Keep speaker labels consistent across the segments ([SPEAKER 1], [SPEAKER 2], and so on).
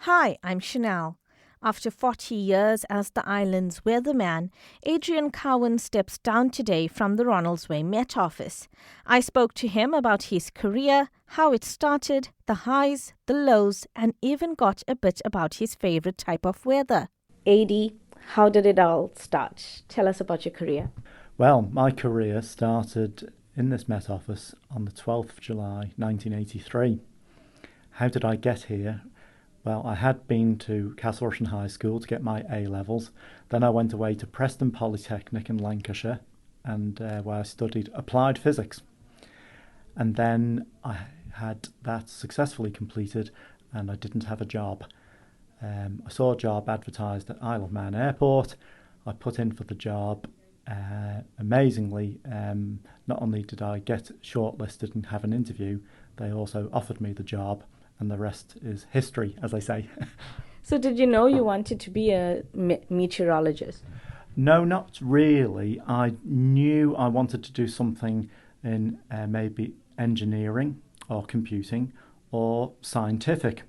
[SPEAKER 1] Hi, I'm Chanel. After 40 years as the island's weatherman, Adrian Cowin steps down today from the Ronaldsway Met Office. I spoke to him about his career, how it started, the highs, the lows, and even got a bit about his favorite type of weather. AD, how did it all start? Tell us about your career.
[SPEAKER 2] Well, my career started in this Met Office on the 12th of July 1983. How did I get here? Well, I had been to Castle Rushen High School to get my A-levels. Then I went away to Preston Polytechnic in Lancashire, and where I studied applied physics. And then I had that successfully completed, and I didn't have a job. I saw a job advertised at Isle of Man Airport. I put in for the job. Amazingly, not only did I get shortlisted and have an interview, they also offered me the job. And the rest is history, as I say.
[SPEAKER 1] So did you know you wanted to be a meteorologist?
[SPEAKER 2] No, not really. I knew I wanted to do something in maybe engineering or computing or scientific.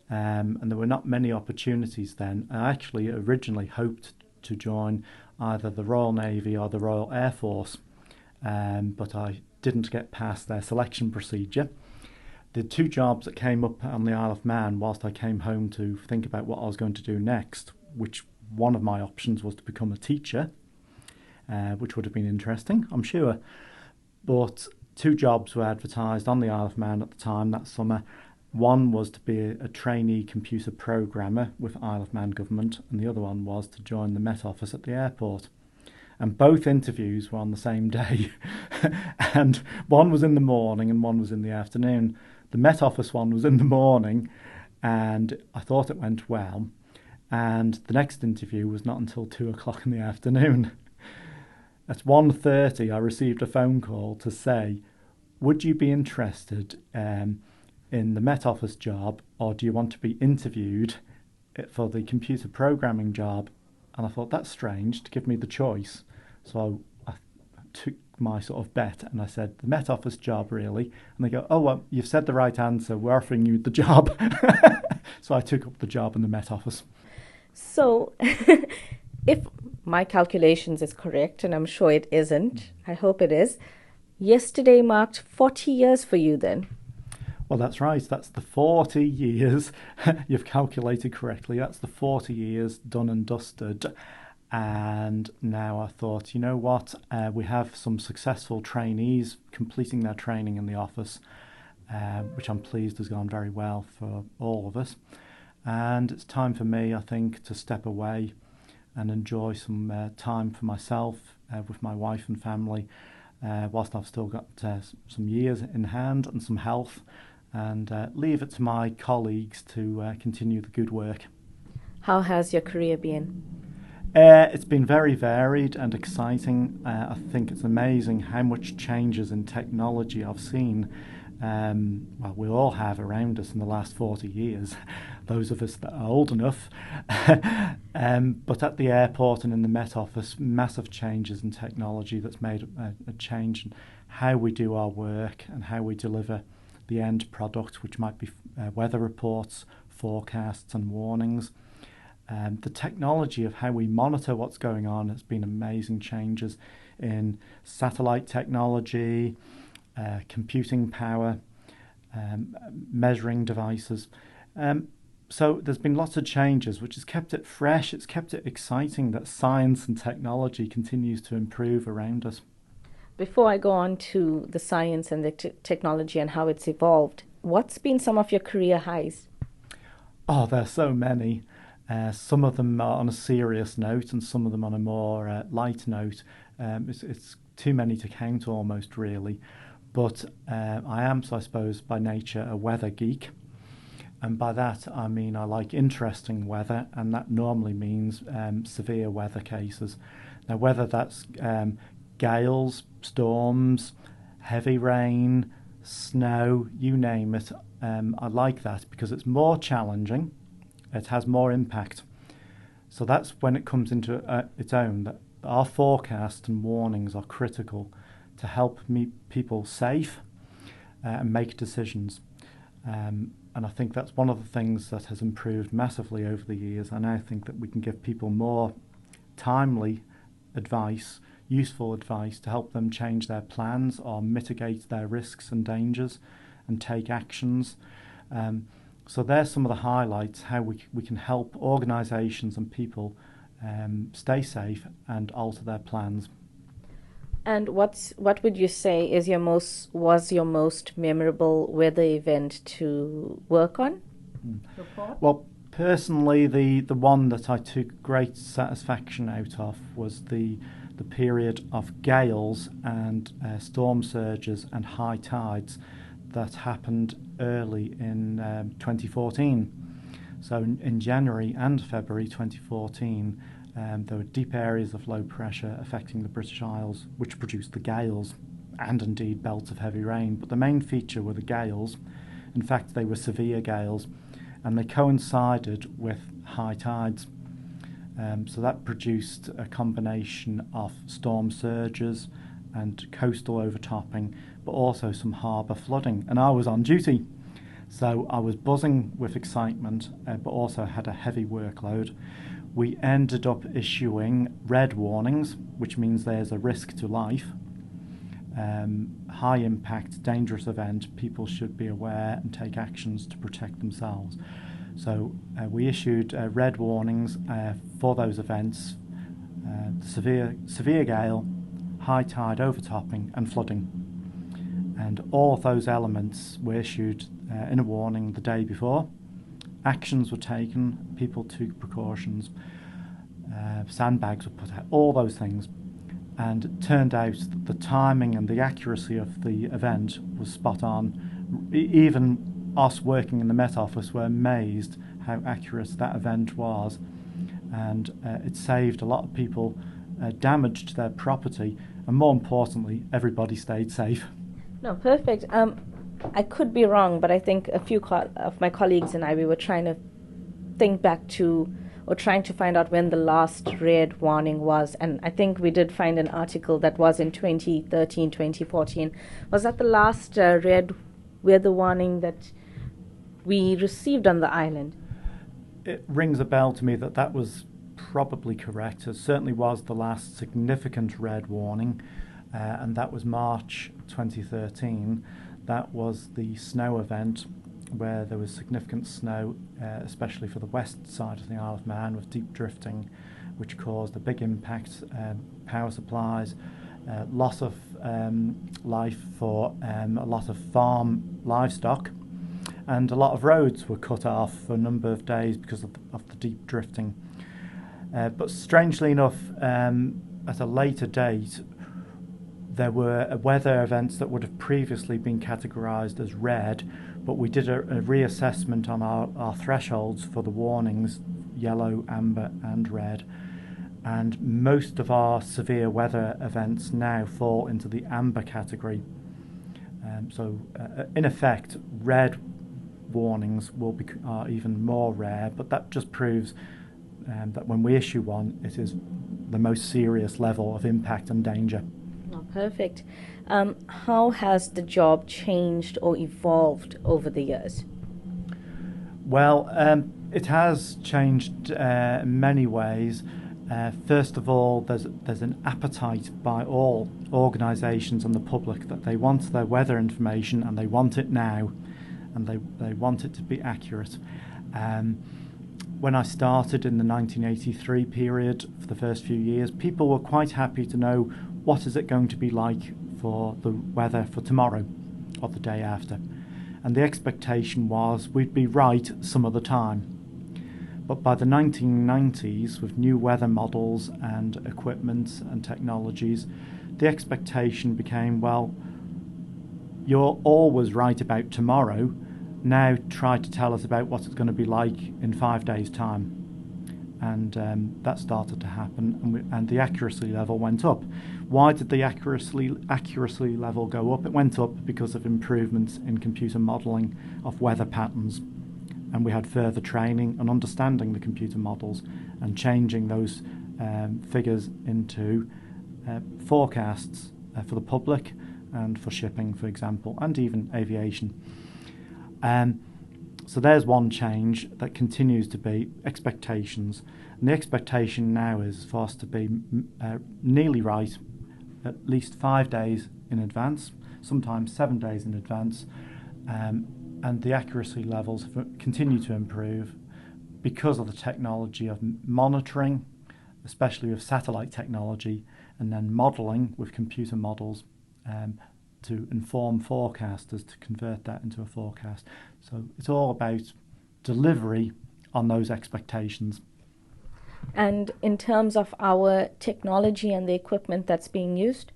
[SPEAKER 2] And there were not many opportunities then. I actually originally hoped to join either the Royal Navy or the Royal Air Force, but I didn't get past their selection procedure. The two jobs that came up on the Isle of Man whilst I came home to think about what I was going to do next, which one of my options was to become a teacher, which would have been interesting, I'm sure. But two jobs were advertised on the Isle of Man at the time that summer. One was to be a trainee computer programmer with Isle of Man government, and the other one was to join the Met Office at the airport. And both interviews were on the same day. And one was in the morning and one was in the afternoon. The Met Office one was in the morning, and I thought it went well. And the next interview was not until 2 o'clock in the afternoon. At 1:30, I received a phone call to say, would you be interested in the Met Office job, or do you want to be interviewed for the computer programming job? And I thought, that's strange to give me the choice. So I took my sort of bet and I said, the Met Office job, really? And they go, oh, well, you've said the right answer. We're offering you the job. So I took up the job in the Met Office.
[SPEAKER 1] So if my calculations is correct, and I'm sure it isn't, I hope it is, yesterday marked 40 years for you then.
[SPEAKER 2] Well, that's right. That's the 40 years. You've calculated correctly. That's the 40 years done and dusted. And now I thought, you know what? We have some successful trainees completing their training in the office, which I'm pleased has gone very well for all of us. And it's time for me, I think, to step away and enjoy some time for myself with my wife and family, whilst I've still got some years in hand and some health, and leave it to my colleagues to continue the good work.
[SPEAKER 1] How has your career been?
[SPEAKER 2] It's been very varied and exciting. I think it's amazing how much changes in technology I've seen. Well, we all have around us in the last 40 years, those of us that are old enough. But at the airport and in the Met Office, massive changes in technology that's made a change in how we do our work and how we deliver the end product, which might be weather reports, forecasts and warnings. The technology of how we monitor what's going on has been amazing changes in satellite technology, computing power, measuring devices. So there's been lots of changes, which has kept it fresh. It's kept it exciting that science and technology continues to improve around us.
[SPEAKER 1] Before I go on to the science and the technology and how it's evolved, what's been some of your career highs?
[SPEAKER 2] Oh, there's so many. Some of them are on a serious note and some of them on a more light note. It's too many to count almost, really. But I am, so I suppose, by nature a weather geek. And by that, I mean I like interesting weather, and that normally means severe weather cases. Now, whether that's gales, storms, heavy rain, snow, you name it, I like that because it's more challenging. It has more impact. So that's when it comes into its own, that our forecasts and warnings are critical to help people safe and make decisions. And I think that's one of the things that has improved massively over the years. I now think that we can give people more timely advice, useful advice to help them change their plans or mitigate their risks and dangers and take actions. So there's some of the highlights, how we can help organisations and people stay safe and alter their plans.
[SPEAKER 1] And what would you say was your most memorable weather event to work on? Report?
[SPEAKER 2] Well, personally, the one that I took great satisfaction out of was the period of gales and storm surges and high tides that happened early in 2014. So in January and February 2014, there were deep areas of low pressure affecting the British Isles, which produced the gales and indeed belts of heavy rain. But the main feature were the gales. In fact, they were severe gales, and they coincided with high tides. So that produced a combination of storm surges and coastal overtopping, but also some harbour flooding. And I was on duty, so I was buzzing with excitement, but also had a heavy workload. We ended up issuing red warnings, which means there's a risk to life. High impact, dangerous event, people should be aware and take actions to protect themselves. So we issued red warnings for those events, severe gale, high tide overtopping and flooding. And all of those elements were issued in a warning the day before. Actions were taken, people took precautions, sandbags were put out, all those things. And it turned out that the timing and the accuracy of the event was spot on. Even us working in the Met Office were amazed how accurate that event was. And it saved a lot of people damage to their property, and more importantly, everybody stayed safe.
[SPEAKER 1] No, perfect. I could be wrong, but I think a few of my colleagues and I, we were trying to think back to, or trying to find out when the last red warning was. And I think we did find an article that was in 2013, 2014. Was that the last red weather warning that we received on the island?
[SPEAKER 2] It rings a bell to me that was probably correct. It certainly was the last significant red warning, and that was March 2013. That was the snow event where there was significant snow, especially for the west side of the Isle of Man, with deep drifting, which caused a big impact, power supplies, loss of life for a lot of farm livestock, and a lot of roads were cut off for a number of days because of the deep drifting. But strangely enough, at a later date, there were weather events that would have previously been categorised as red, but we did a reassessment on our thresholds for the warnings, yellow, amber and red, and most of our severe weather events now fall into the amber category. So in effect, red warnings are even more rare, but that just proves that when we issue one, it is the most serious level of impact and danger.
[SPEAKER 1] Oh, perfect. How has the job changed or evolved over the years?
[SPEAKER 2] Well, it has changed in many ways. First of all, there's an appetite by all organisations and the public that they want their weather information, and they want it now, and they want it to be accurate. When I started in the 1983 period, for the first few years, people were quite happy to know what is it going to be like for the weather for tomorrow or the day after. And the expectation was we'd be right some of the time. But by the 1990s, with new weather models and equipment and technologies, the expectation became, well, you're always right about tomorrow. Now try to tell us about what it's going to be like in 5 days' time. And that started to happen, and the accuracy level went up. Why did the accuracy level go up? It went up because of improvements in computer modelling of weather patterns. And we had further training and understanding the computer models and changing those figures into forecasts for the public and for shipping, for example, and even aviation. So there's one change that continues to be expectations. And the expectation now is for us to be nearly right at least 5 days in advance, sometimes 7 days in advance. And the accuracy levels continue to improve because of the technology of monitoring, especially with satellite technology, and then modelling with computer models to inform forecasters to convert that into a forecast. So it's all about delivery on those expectations.
[SPEAKER 1] And in terms of our technology and the equipment that's being used?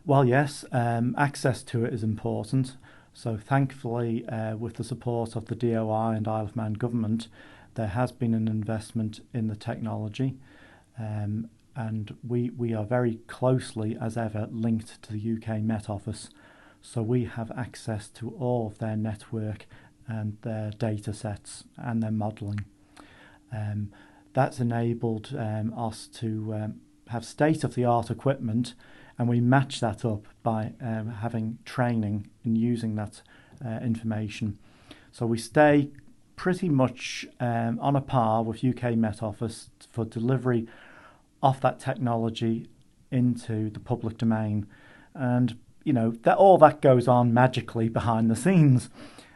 [SPEAKER 2] Well, yes, access to it is important. So thankfully, with the support of the DOI and Isle of Man government, there has been an investment in the technology. And we are very closely, as ever, linked to the UK Met Office. So we have access to all of their network and their data sets and their modelling. That's enabled us to have state-of-the-art equipment, and we match that up by having training in using that information. So we stay pretty much on a par with UK Met Office for delivery of that technology into the public domain. And, you know, that all that goes on magically behind the scenes.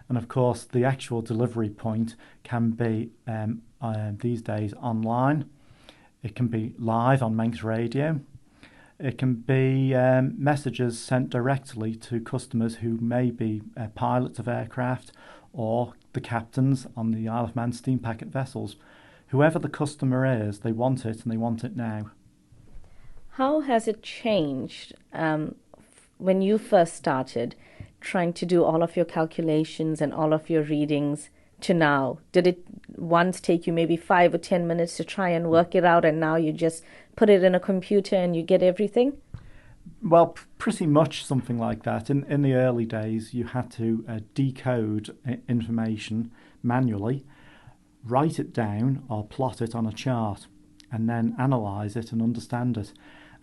[SPEAKER 2] And of course, the actual delivery point can be these days online. It can be live on Manx Radio. It can be messages sent directly to customers who may be pilots of aircraft or the captains on the Isle of Man steam packet vessels. Whoever the customer is, they want it, and they want it now.
[SPEAKER 1] How has it changed when you first started trying to do all of your calculations and all of your readings to now? Did it once take you maybe 5 or 10 minutes to try and work it out, and now you just put it in a computer and you get everything?
[SPEAKER 2] Well, pretty much something like that. In the early days, you had to decode information manually, write it down or plot it on a chart, and then analyse it and understand it.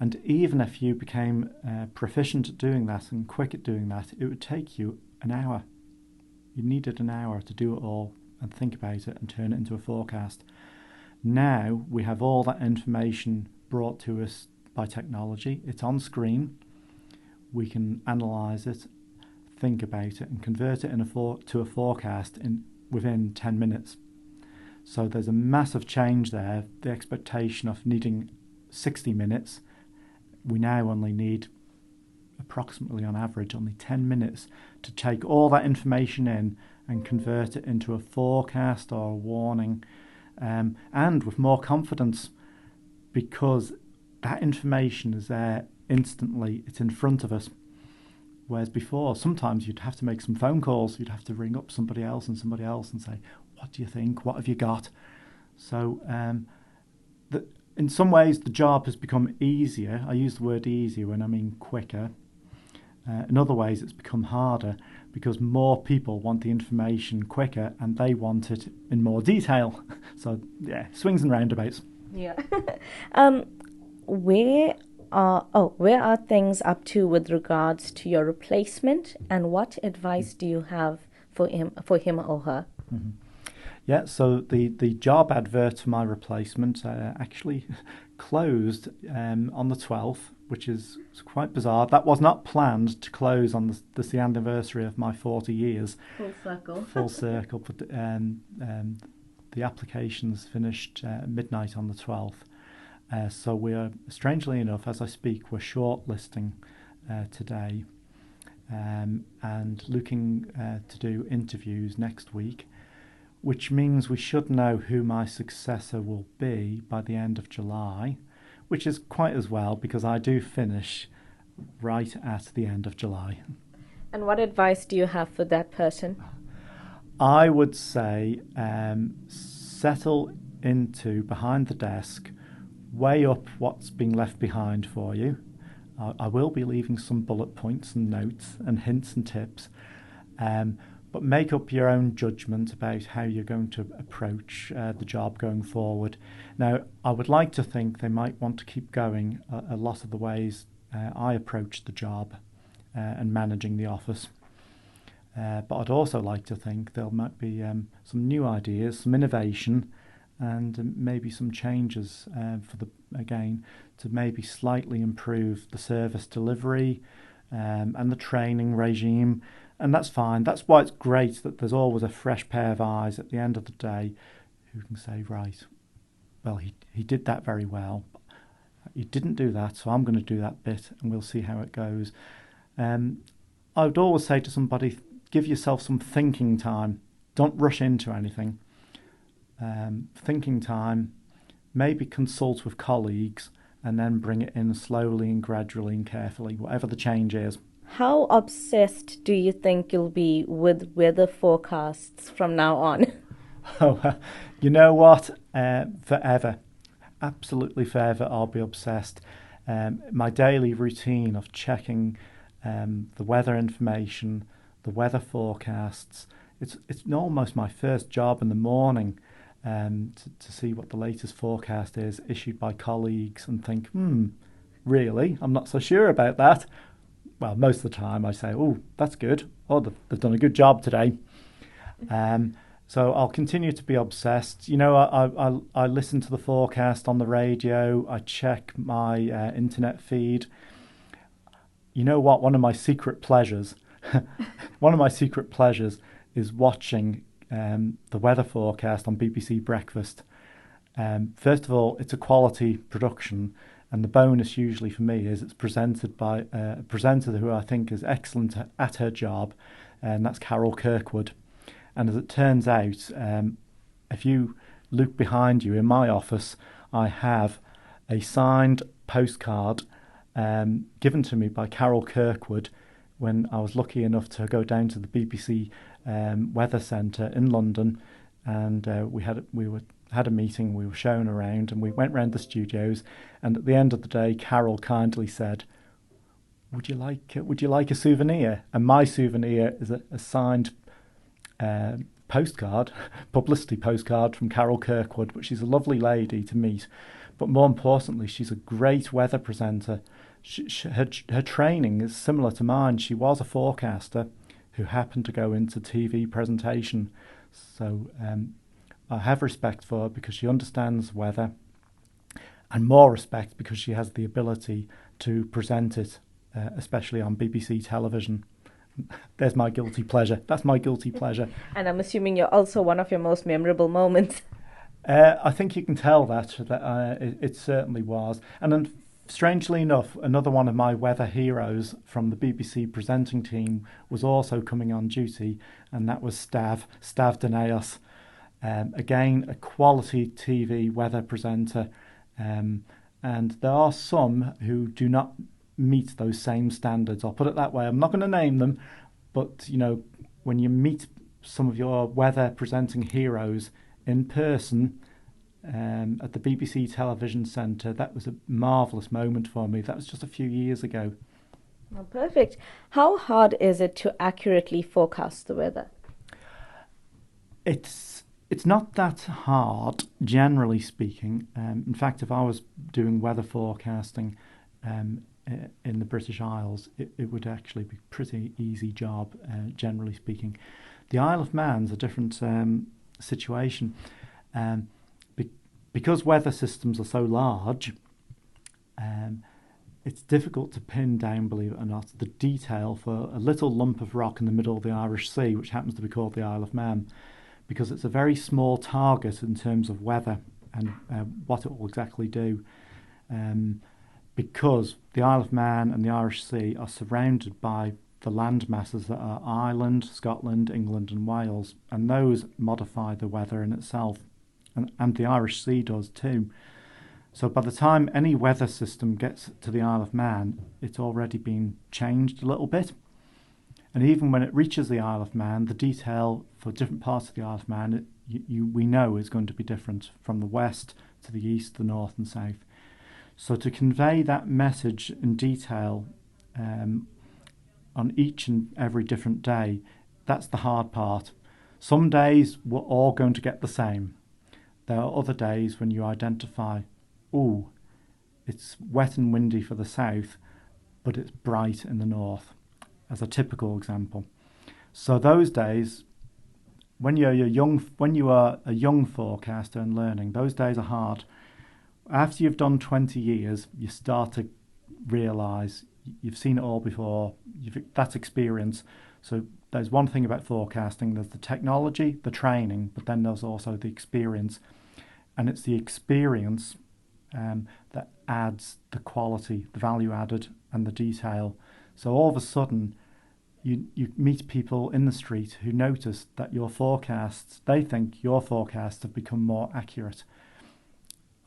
[SPEAKER 2] And even if you became proficient at doing that and quick at doing that, it would take you an hour. You needed an hour to do it all and think about it and turn it into a forecast. Now we have all that information brought to us by technology. It's on screen. We can analyse it, think about it, and convert it to a forecast within 10 minutes. So there's a massive change there. The expectation of needing 60 minutes, we now only need approximately on average only 10 minutes to take all that information in and convert it into a forecast or a warning, and with more confidence, because that information is there instantly, it's in front of us. Whereas before, sometimes you'd have to make some phone calls, you'd have to ring up somebody else and say, what do you think? What have you got? So in some ways, the job has become easier. I use the word easier when I mean quicker. In other ways, it's become harder because more people want the information quicker and they want it in more detail. So, yeah, swings and roundabouts.
[SPEAKER 1] Yeah. Where are things up to with regards to your replacement, and what advice do you have for him or her?
[SPEAKER 2] Mm-hmm. Yeah, so the job advert for my replacement actually closed on the 12th, which is quite bizarre. That was not planned to close on the anniversary of my 40 years.
[SPEAKER 1] Full circle.
[SPEAKER 2] Full circle, but the applications finished midnight on the 12th. So we are, strangely enough, as I speak, we're shortlisting today and looking to do interviews next week, which means we should know who my successor will be by the end of July, which is quite as well because I do finish right at the end of July.
[SPEAKER 1] And what advice do you have for that person?
[SPEAKER 2] I would say settle into behind the desk, weigh up what's been left behind for you. I will be leaving some bullet points and notes and hints and tips, but make up your own judgment about how you're going to approach the job going forward. Now, I would like to think they might want to keep going a lot of the ways I approach the job and managing the office. But I'd also like to think there might be some new ideas, some innovation, and maybe some changes to maybe slightly improve the service delivery and the training regime. And that's fine. That's why it's great that there's always a fresh pair of eyes at the end of the day who can say, right, well, he did that very well. He didn't do that, so I'm going to do that bit, and we'll see how it goes. I would always say to somebody, give yourself some thinking time. Don't rush into anything. Thinking time, maybe consult with colleagues, and then bring it in slowly and gradually and carefully, whatever the change is.
[SPEAKER 1] How obsessed do you think you'll be with weather forecasts from now on?
[SPEAKER 2] Oh, you know what? Forever. Absolutely forever, I'll be obsessed. My daily routine of checking the weather information, the weather forecasts, it's almost my first job in the morning to see what the latest forecast is issued by colleagues and think, really? I'm not so sure about that. Well, most of the time I say, oh, that's good. Oh, they've done a good job today. So I'll continue to be obsessed. You know, I listen to the forecast on the radio. I check my internet feed. You know what? One of my secret pleasures is watching the weather forecast on BBC Breakfast. First of all, it's a quality production. And the bonus usually for me is it's presented by a presenter who I think is excellent at her job, and that's Carol Kirkwood. And as it turns out, if you look behind you in my office, I have a signed postcard given to me by Carol Kirkwood when I was lucky enough to go down to the BBC Weather Centre in London, and we had a meeting, we were shown around, and we went round the studios, and at the end of the day Carol kindly said, would you like a souvenir? And my souvenir is a signed postcard, publicity postcard from Carol Kirkwood, which is a lovely lady to meet, but more importantly she's a great weather presenter. Her training is similar to mine. She was a forecaster who happened to go into TV presentation, so I have respect for her because she understands weather, and more respect because she has the ability to present it, especially on BBC television. There's my guilty pleasure. That's my guilty pleasure.
[SPEAKER 1] And I'm assuming you're also one of your most memorable moments.
[SPEAKER 2] I think you can tell that it certainly was. And then, strangely enough, another one of my weather heroes from the BBC presenting team was also coming on duty, and that was Stav Danaos. Again, a quality TV weather presenter, and there are some who do not meet those same standards. I'll put it that way. I'm not going to name them, but you know, when you meet some of your weather presenting heroes in person at the BBC Television Centre, that was a marvellous moment for me. That was just a few years ago.
[SPEAKER 1] Oh, perfect. How hard is it to accurately forecast the weather?
[SPEAKER 2] It's not that hard, generally speaking. In fact, if I was doing weather forecasting in the British Isles, it would actually be a pretty easy job, generally speaking. The Isle of Man's a different situation. Because weather systems are so large, it's difficult to pin down, believe it or not, the detail for a little lump of rock in the middle of the Irish Sea, which happens to be called the Isle of Man, because it's a very small target in terms of weather and what it will exactly do. Because the Isle of Man and the Irish Sea are surrounded by the land masses that are Ireland, Scotland, England and Wales, and those modify the weather in itself, and the Irish Sea does too. So by the time any weather system gets to the Isle of Man, it's already been changed a little bit. And even when it reaches the Isle of Man, the detail for different parts of the Isle of Man, we know is going to be different from the west to the east, the north and south. So to convey that message in detail on each and every different day, that's the hard part. Some days we're all going to get the same. There are other days when you identify, oh, it's wet and windy for the south, but it's bright in the north, as a typical example. So those days, when you are a young forecaster and learning, those days are hard. After you've done 20 years, you start to realise you've seen it all before. That's experience. So there's one thing about forecasting: there's the technology, the training, but then there's also the experience, and it's the experience that adds the quality, the value added, and the detail. So all of a sudden, you meet people in the street who notice that they think your forecasts have become more accurate.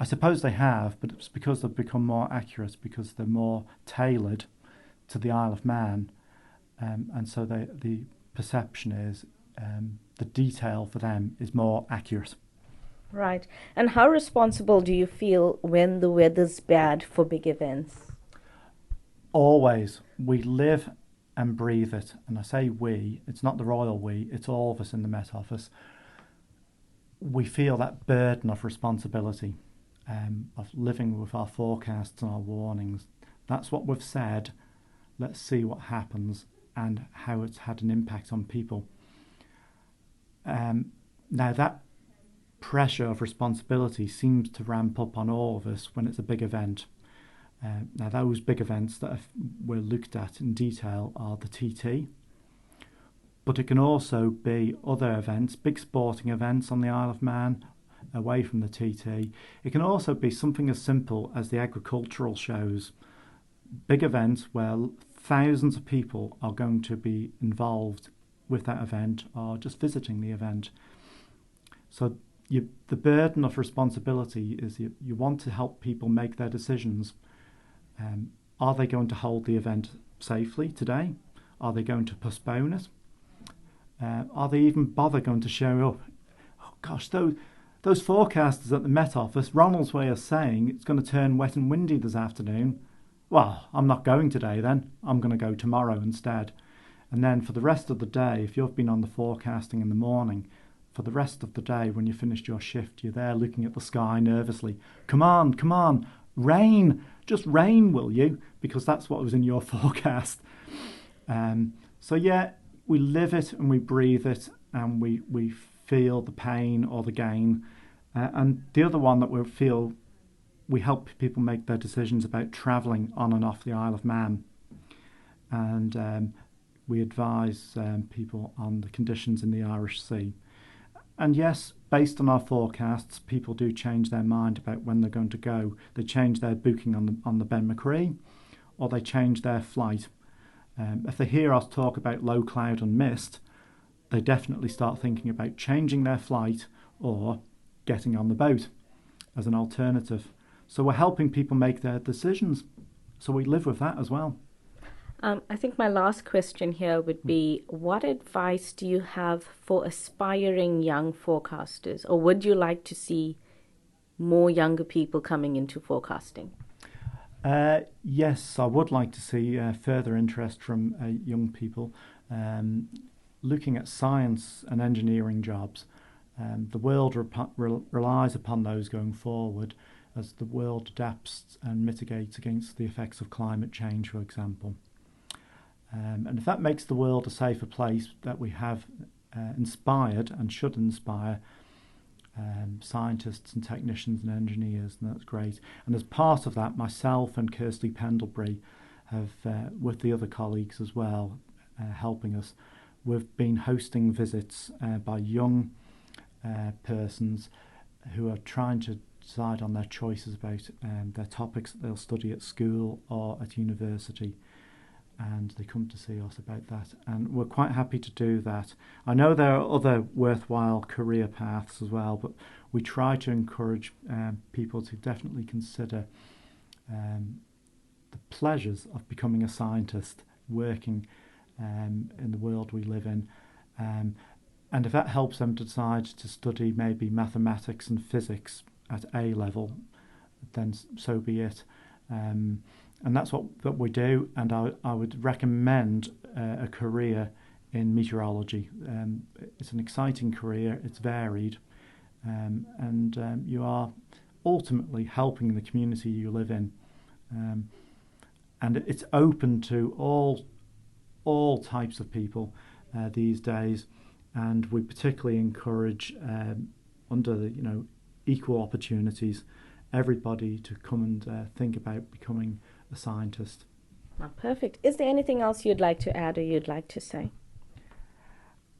[SPEAKER 2] I suppose they have, but it's because they've become more accurate because they're more tailored to the Isle of Man, and so the perception is the detail for them is more accurate.
[SPEAKER 1] Right. And how responsible do you feel when the weather's bad for big events?
[SPEAKER 2] Always. We live and breathe it. And I say we, it's not the royal we, it's all of us in the Met Office. We feel that burden of responsibility, of living with our forecasts and our warnings. That's what we've said. Let's see what happens and how it's had an impact on people. Now that pressure of responsibility seems to ramp up on all of us when it's a big event. Now those big events that were looked at in detail are the TT, but it can also be other events, big sporting events on the Isle of Man, away from the TT. It can also be something as simple as the agricultural shows, big events where thousands of people are going to be involved with that event or just visiting the event. So the burden of responsibility is you want to help people make their decisions. Are they going to hold the event safely today? Are they going to postpone it? Are they even going to show up? Oh gosh, those forecasters at the Met Office, Ronaldsway are saying it's going to turn wet and windy this afternoon. Well, I'm not going today then. I'm going to go tomorrow instead. And then for the rest of the day, if you've been on the forecasting in the morning, for the rest of the day when you finished your shift, you're there looking at the sky nervously. Come on, rain, just rain, will you? Because that's what was in your forecast. So yeah, we live it and we breathe it and we feel the pain or the gain. And the other one that we help people make their decisions about travelling on and off the Isle of Man. And we advise people on the conditions in the Irish Sea. And yes, based on our forecasts, people do change their mind about when they're going to go. They change their booking on the Ben Macrae, or they change their flight. If they hear us talk about low cloud and mist, they definitely start thinking about changing their flight or getting on the boat as an alternative. So we're helping people make their decisions. So we live with that as well.
[SPEAKER 1] I think my last question here would be, what advice do you have for aspiring young forecasters, or would you like to see more younger people coming into forecasting?
[SPEAKER 2] Yes, I would like to see further interest from young people looking at science and engineering jobs. The world relies upon those going forward as the world adapts and mitigates against the effects of climate change, for example. And if that makes the world a safer place, that we have inspired and should inspire scientists and technicians and engineers, and that's great. And as part of that, myself and Kirsty Pendlebury have, with the other colleagues as well, helping us, we've been hosting visits by young persons who are trying to decide on their choices about their topics that they'll study at school or at university. And they come to see us about that. And we're quite happy to do that. I know there are other worthwhile career paths as well, but we try to encourage people to definitely consider the pleasures of becoming a scientist, working in the world we live in. And if that helps them decide to study maybe mathematics and physics at A level, then so be it. And that's what we do, and I would recommend a career in meteorology. It's an exciting career, it's varied, and you are ultimately helping the community you live in. And it's open to all types of people. these days, and we particularly encourage under the equal opportunities everybody to come and think about becoming a scientist.
[SPEAKER 1] Oh, perfect. Is there anything else you'd like to add or you'd like to say?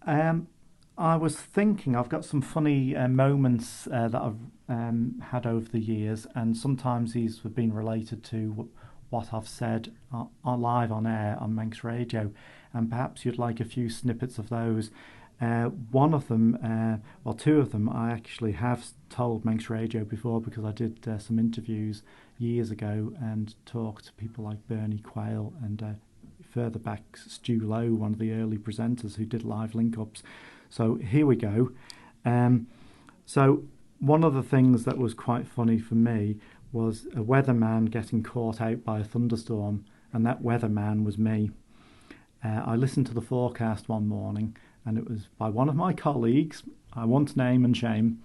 [SPEAKER 2] I was thinking, I've got some funny moments that I've had over the years, and sometimes these have been related to what I've said live on air on Manx Radio, and perhaps you'd like a few snippets of those. One of them, well, two of them, I actually have told Manx Radio before, because I did some interviews years ago and talked to people like Bernie Quayle and further back Stu Lowe, one of the early presenters who did live link-ups. So here we go. So one of the things that was quite funny for me was a weatherman getting caught out by a thunderstorm, and that weatherman was me. I listened to the forecast one morning, and it was by one of my colleagues, I won't name and shame,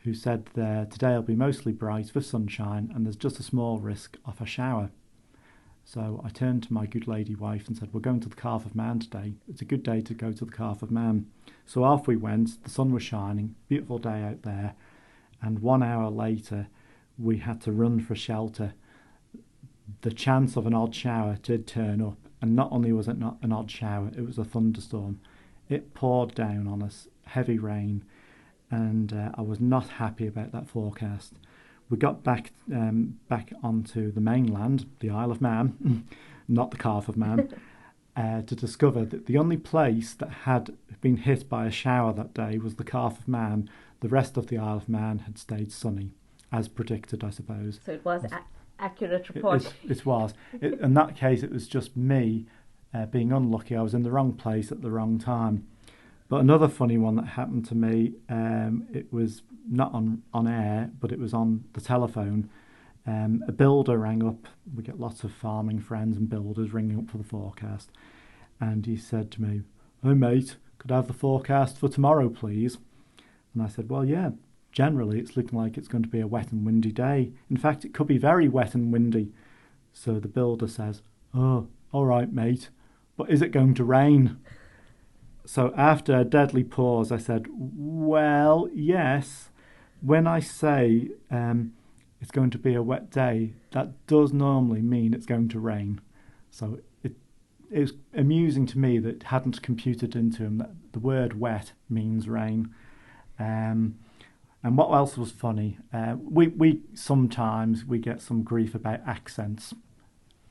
[SPEAKER 2] who said today will be mostly bright with sunshine and there's just a small risk of a shower. So I turned to my good lady wife and said, we're going to the Calf of Man today. It's a good day to go to the Calf of Man. So off we went, the sun was shining, beautiful day out there, and 1 hour later we had to run for shelter. The chance of an odd shower did turn up, and not only was it not an odd shower, it was a thunderstorm. It poured down on us, heavy rain, and I was not happy about that forecast. We got back onto the mainland, the Isle of Man, not the Calf of Man, to discover that the only place that had been hit by a shower that day was the Calf of Man. The rest of the Isle of Man had stayed sunny, as predicted, I suppose.
[SPEAKER 1] So it was accurate report.
[SPEAKER 2] It was. In that case, it was just me being unlucky. I was in the wrong place at the wrong time. But another funny one that happened to me, it was not on air, but it was on the telephone. A builder rang up. We get lots of farming friends and builders ringing up for the forecast. And he said to me, "Oh, mate, could I have the forecast for tomorrow, please?" And I said, "Well, yeah, generally it's looking like it's going to be a wet and windy day. In fact, it could be very wet and windy." So the builder says, "Oh, all right, mate, but is it going to rain?" So after a deadly pause, I said, "Well, yes. When I say it's going to be a wet day, that does normally mean it's going to rain." So it was amusing to me that it hadn't computed into him that the word wet means rain. And what else was funny? We sometimes we get some grief about accents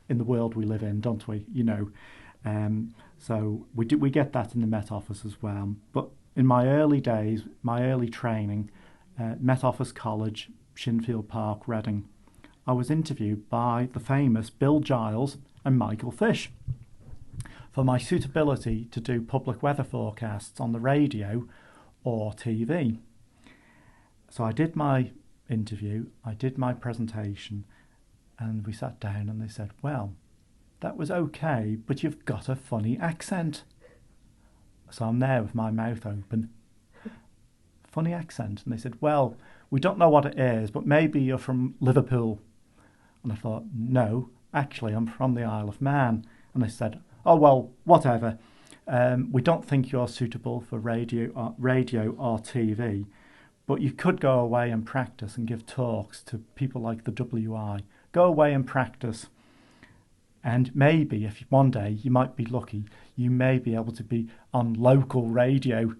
[SPEAKER 2] in the world we live in, don't we? So we get that in the Met Office as well. But in my early days, my early training, Met Office College, Shinfield Park, Reading, I was interviewed by the famous Bill Giles and Michael Fish for my suitability to do public weather forecasts on the radio or TV. So I did my interview, I did my presentation, and we sat down and they said, "Well, that was okay, but you've got a funny accent." So I'm there with my mouth open. Funny accent. And they said, "Well, we don't know what it is, but maybe you're from Liverpool." And I thought, "No, actually, I'm from the Isle of Man." And they said, "Oh, well, whatever. We don't think you're suitable for radio or TV, but you could go away and practice and give talks to people like the WI. Go away and practice. And maybe if one day you might be lucky, you may be able to be on local radio."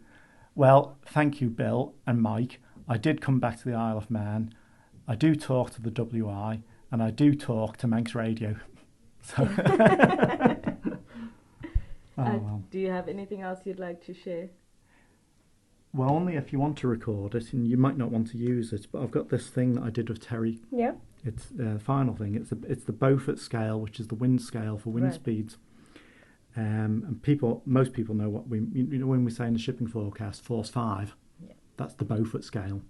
[SPEAKER 2] Well, thank you, Bill and Mike. I did come back to the Isle of Man. I do talk to the WI, and I do talk to Manx Radio. So, well.
[SPEAKER 1] Do you have anything else you'd like to share?
[SPEAKER 2] Well, only if you want to record it, and you might not want to use it. But I've got this thing that I did with Terry.
[SPEAKER 1] Yeah.
[SPEAKER 2] It's the final thing. It's the Beaufort scale, which is the wind scale for wind speeds. And most people know what when we say in the shipping forecast, force 5. Yeah. That's the Beaufort scale.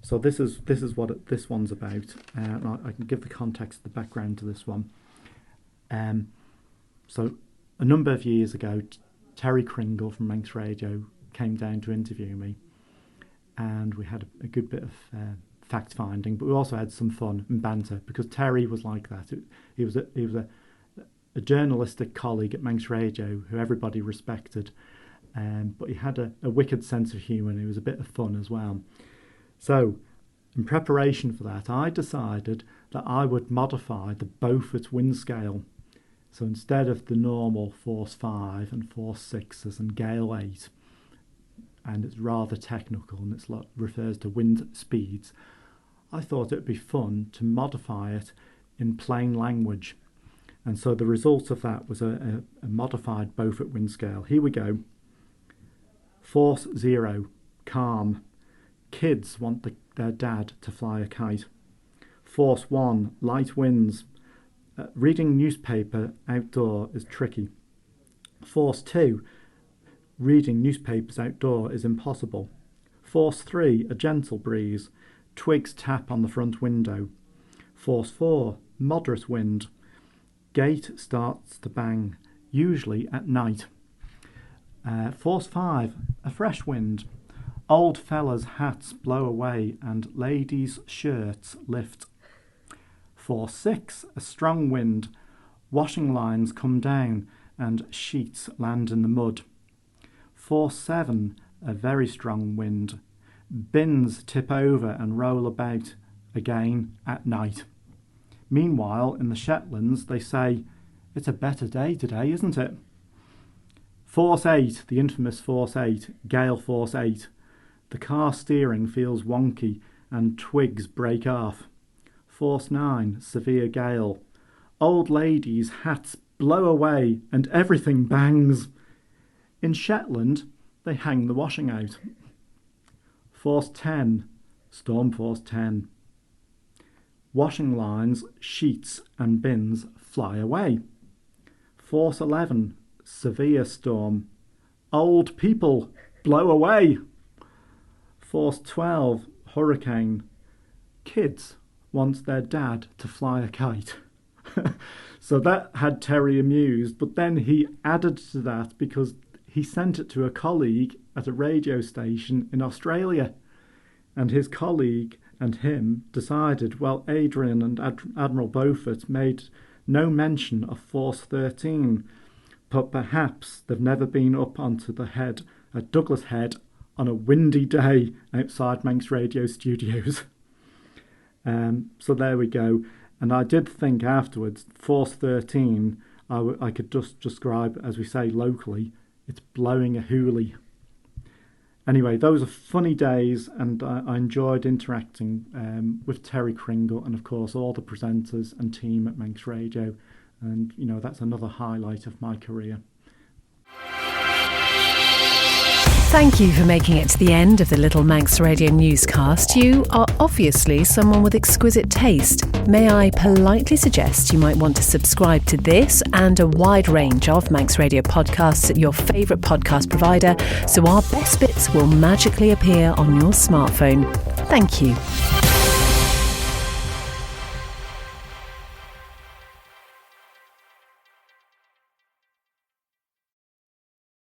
[SPEAKER 2] So this is what this one's about. I can give the context, the background to this one. So a number of years ago, Terry Kringle from Manx Radio came down to interview me, and we had a good bit of fact finding, but we also had some fun and banter because Terry was like that. He was a journalistic colleague at Manx Radio who everybody respected, but he had a wicked sense of humour and he was a bit of fun as well. So, in preparation for that, I decided that I would modify the Beaufort wind scale. So instead of the normal force 5 and force 6s and gale 8, and it's rather technical and it refers to wind speeds, I thought it would be fun to modify it in plain language. And so the result of that was a modified Beaufort wind scale. Here we go. Force 0, calm. Kids want their dad to fly a kite. Force 1, light winds. Reading newspaper outdoor is tricky. Force 2, reading newspapers outdoor is impossible. Force 3, a gentle breeze. Twigs tap on the front window. Force 4, moderate wind. Gate starts to bang, usually at night. Force 5, a fresh wind. Old fellas' hats blow away and ladies' shirts lift. Force 6, a strong wind. Washing lines come down and sheets land in the mud. Force 7, a very strong wind. Bins tip over and roll about again at night. Meanwhile, in the Shetlands, they say, "It's a better day today, isn't it?" Force 8, the infamous Force 8, gale Force 8. The car steering feels wonky and twigs break off. Force 9, severe gale. Old ladies' hats blow away and everything bangs. In Shetland, they hang the washing out. Force 10, storm Force 10. Washing lines, sheets and bins fly away. Force 11, severe storm. Old people blow away. Force 12, hurricane. Kids want their dad to fly a kite. So that had Terry amused, but then he added to that because he sent it to a colleague at a radio station in Australia. And his colleague and him decided, well, Adrian and Admiral Beaufort made no mention of Force 13, but perhaps they've never been up onto the head at Douglas Head on a windy day outside Manx Radio studios. So there we go. And I did think afterwards, Force 13, I could just describe, as we say locally, it's blowing a hoolie. Anyway, those are funny days, and I enjoyed interacting with Terry Kringle and, of course, all the presenters and team at Manx Radio. And, you know, that's another highlight of my career.
[SPEAKER 3] Thank you for making it to the end of the Little Manx Radio newscast. You are obviously someone with exquisite taste. May I politely suggest you might want to subscribe to this and a wide range of Manx Radio podcasts at your favourite podcast provider so our best bits will magically appear on your smartphone. Thank you.